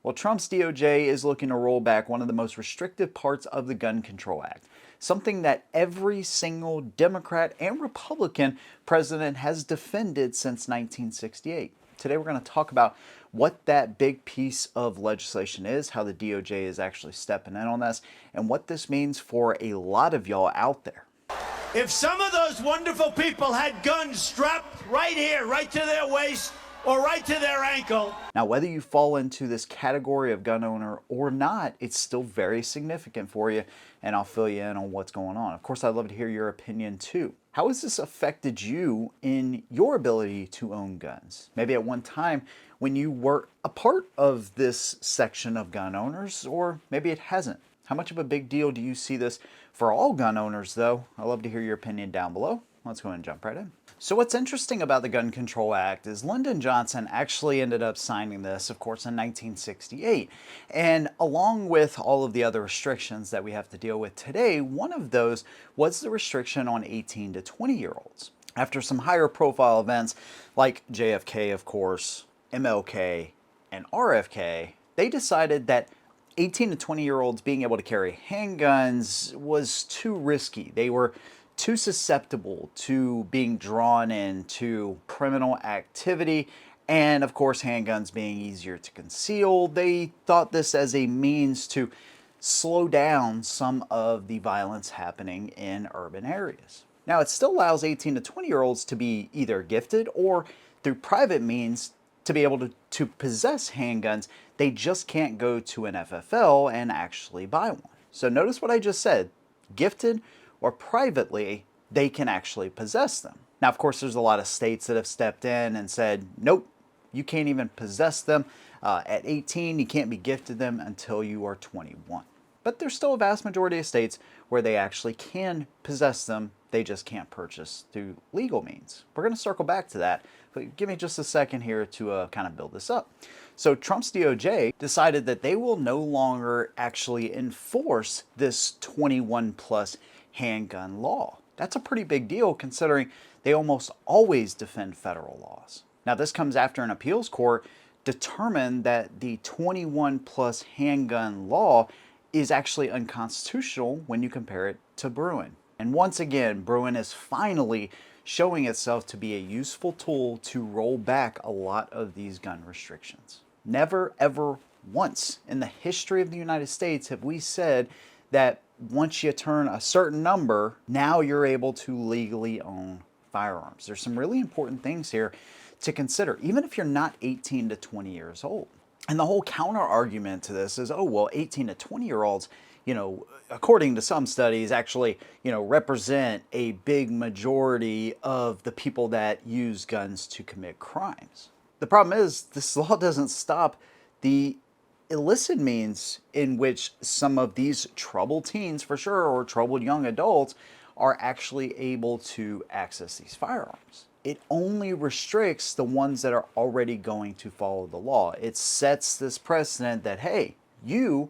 Well, Trump's DOJ is looking to roll back one of the most restrictive parts of the Gun Control Act, something that every single Democrat and Republican president has defended since 1968. Today we're going to talk about what that big piece of legislation is, how the DOJ is actually stepping in on this, and what this means for a lot of y'all out there. If some of those wonderful people had guns strapped right here, right to their waist, or right to their ankle. Now, whether you fall into this category of gun owner or not, it's still very significant for you, and I'll fill you in on what's going on. Of course, I'd love to hear your opinion too. How has this affected you in your ability to own guns? Maybe at one time when you were a part of this section of gun owners, or maybe it hasn't. How much of a big deal do you see this for all gun owners though? I'd love to hear your opinion down below. Let's go ahead and jump right in. So what's interesting about the Gun Control Act is Lyndon Johnson actually ended up signing this, of course, in 1968. And along with all of the other restrictions that we have to deal with today, one of those was the restriction on 18 to 20-year-olds. After some higher profile events like JFK, of course, MLK, and RFK, they decided that 18 to 20-year-olds being able to carry handguns was too risky. They were too susceptible to being drawn into criminal activity, and of course handguns being easier to conceal. They thought this as a means to slow down some of the violence happening in urban areas. Now, it still allows 18 to 20-year-olds to be either gifted or through private means to be able to possess handguns. They just can't go to an FFL and actually buy one. So notice what I just said, gifted or privately, they can actually possess them. Now, of course, there's a lot of states that have stepped in and said, nope, you can't even possess them at 18. You can't be gifted them until you are 21. But there's still a vast majority of states where they actually can possess them. They just can't purchase through legal means. We're going to circle back to that, but give me just a second here to kind of build this up. So Trump's DOJ decided that they will no longer actually enforce this 21 plus handgun law. That's a pretty big deal considering they almost always defend federal laws. Now, this comes after an appeals court determined that the 21 plus handgun law is actually unconstitutional when you compare it to Bruin. And once again, Bruin is finally showing itself to be a useful tool to roll back a lot of these gun restrictions. Never, ever once in the history of the United States have we said that once you turn a certain number, now you're able to legally own firearms. There's some really important things here to consider, even if you're not 18 to 20 years old. And the whole counter argument to this is, oh, well, 18 to 20-year-olds, according to some studies, actually, represent a big majority of the people that use guns to commit crimes. The problem is this law doesn't stop the illicit means in which some of these troubled teens, for sure, or troubled young adults are actually able to access these firearms. It only restricts the ones that are already going to follow the law. It sets this precedent that, hey, you,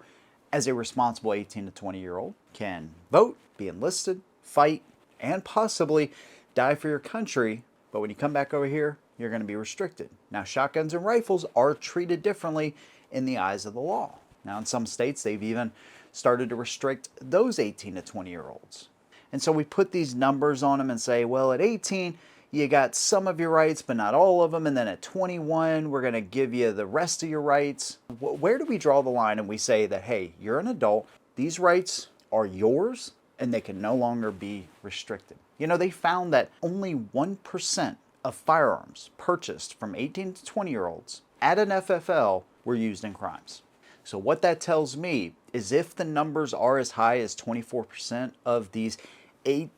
as a responsible 18 to 20-year-old, can vote, be enlisted, fight, and possibly die for your country, but when you come back over here, you're going to be restricted. Now, shotguns and rifles are treated differently in the eyes of the law. Now, in some states, they've even started to restrict those 18 to 20-year-olds. And so we put these numbers on them and say, well, at 18, you got some of your rights, but not all of them. And then at 21, we're going to give you the rest of your rights. Where do we draw the line and we say that, hey, you're an adult, these rights are yours, and they can no longer be restricted? They found that only 1% of firearms purchased from 18 to 20-year-olds at an FFL were used in crimes. So what that tells me is if the numbers are as high as 24% of these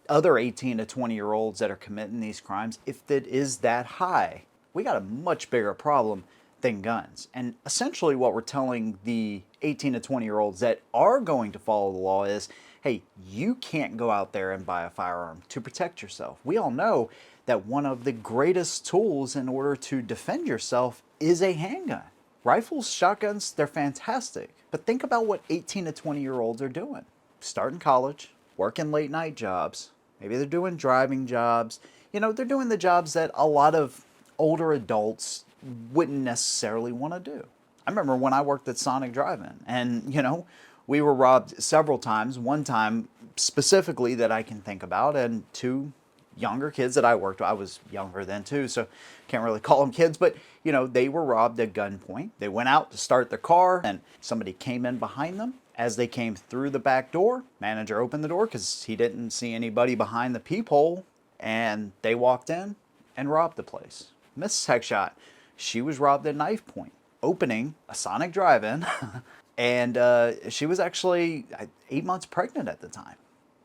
other 18 to 20-year-olds that are committing these crimes, if it is that high, we got a much bigger problem than guns. And essentially what we're telling the 18 to 20-year-olds that are going to follow the law is, hey, you can't go out there and buy a firearm to protect yourself. We all know that one of the greatest tools in order to defend yourself is a handgun. Rifles, shotguns, they're fantastic. But think about what 18 to 20-year-olds are doing. Starting college, working late night jobs. Maybe they're doing driving jobs. They're doing the jobs that a lot of older adults wouldn't necessarily want to do. I remember when I worked at Sonic Drive-In, and we were robbed several times. One time specifically that I can think about, and two younger kids that I worked with. I was younger then too, so can't really call them kids, but they were robbed at gunpoint. They went out to start their car, and somebody came in behind them. As they came through the back door, manager opened the door because he didn't see anybody behind the peephole, and they walked in and robbed the place. Mrs. Heckshot, she was robbed at knife point, opening a Sonic Drive-In, and she was actually 8 months pregnant at the time.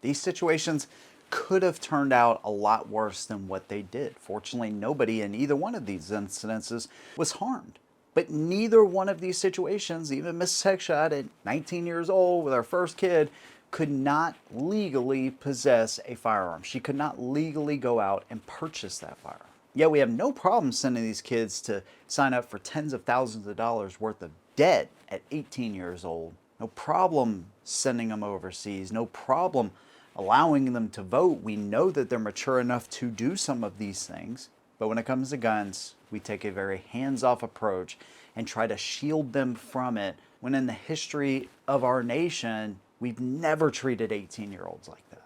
These situations could have turned out a lot worse than what they did. Fortunately, nobody in either one of these incidences was harmed. But neither one of these situations, even Mrs. Heckshot at 19 years old with our first kid, could not legally possess a firearm. She could not legally go out and purchase that firearm. Yet we have no problem sending these kids to sign up for tens of thousands of dollars worth of debt at 18 years old. No problem sending them overseas. No problem allowing them to vote. We know that they're mature enough to do some of these things. But when it comes to guns, we take a very hands-off approach and try to shield them from it, when in the history of our nation, we've never treated 18-year-olds like that.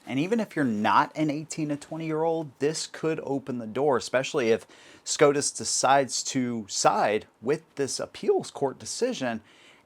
And even if you're not an 18 to 20-year-old, this could open the door, especially if SCOTUS decides to side with this appeals court decision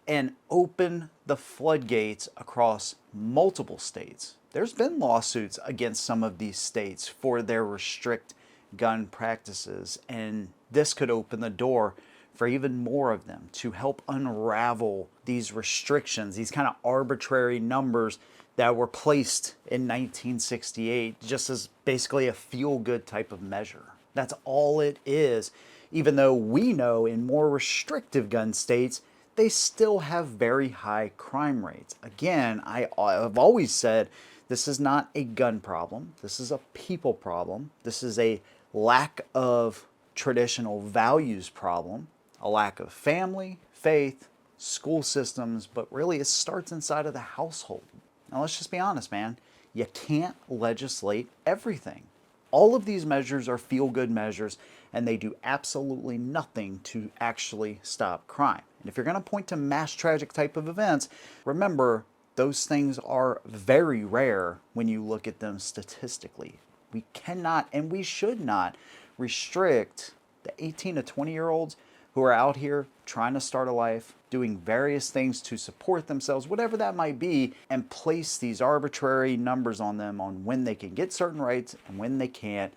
and open the floodgates across multiple states. There's been lawsuits against some of these states for their restrict gun practices, and this could open the door for even more of them to help unravel these restrictions, these kind of arbitrary numbers that were placed in 1968 just as basically a feel-good type of measure. That's all it is, even though we know in more restrictive gun states, they still have very high crime rates. Again, I've always said this is not a gun problem. This is a people problem. This is a lack of traditional values problem, a lack of family, faith, school systems, but really it starts inside of the household. Now let's just be honest, man. You can't legislate everything. All of these measures are feel-good measures, and they do absolutely nothing to actually stop crime. And if you're going to point to mass tragic type of events, remember those things are very rare when you look at them statistically. We cannot and we should not restrict the 18 to 20-year-olds who are out here trying to start a life, doing various things to support themselves, whatever that might be, and place these arbitrary numbers on them on when they can get certain rights and when they can't.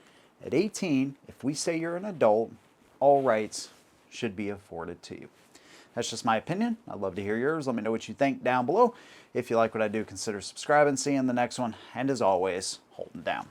At 18, if we say you're an adult, all rights should be afforded to you. That's just my opinion. I'd love to hear yours. Let me know what you think down below. If you like what I do, consider subscribing. See you in the next one. And as always, hold them down.